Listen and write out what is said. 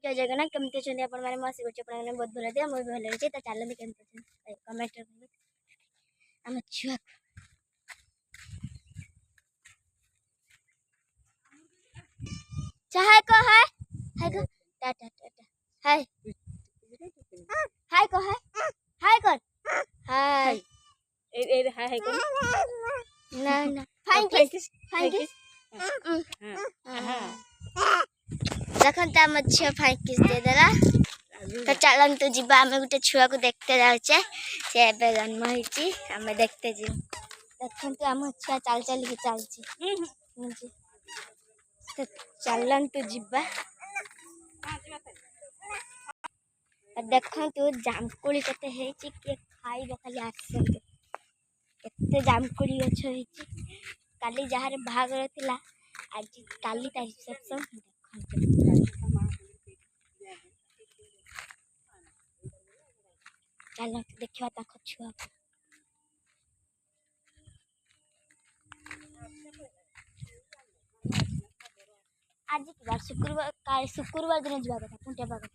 जय जगन्नाथ केमती अच्छे आपण मैंने आशा कर बहुत भल दिया मुझे भल रही तो चलते केमती कमेंट आम छुआ हाय को हाय हाय को टाटा टाटा हाय हाय को हाय कर हाय ए हाय हाय कर ना ना फाइन किस हां देखन त हम छुआ फाइन किस दे देला तो चलन तो जीवा आम गोटे छुआ को देखते जाऊे से एबे जन्म होती आम देखते जी देखते आम छुआ चल चल के चलती तो चलन तो जीवा देखु जामकोली केते हेची के खाइबो खाली आसंते केते जामकोली गछ हेची काली जहार भागर थिला आज काली ता रिसेप्शन देखु चलो देखिवा ता छुआ आज की बार शुक्रवार दिन जावा कथा कुंटे बागा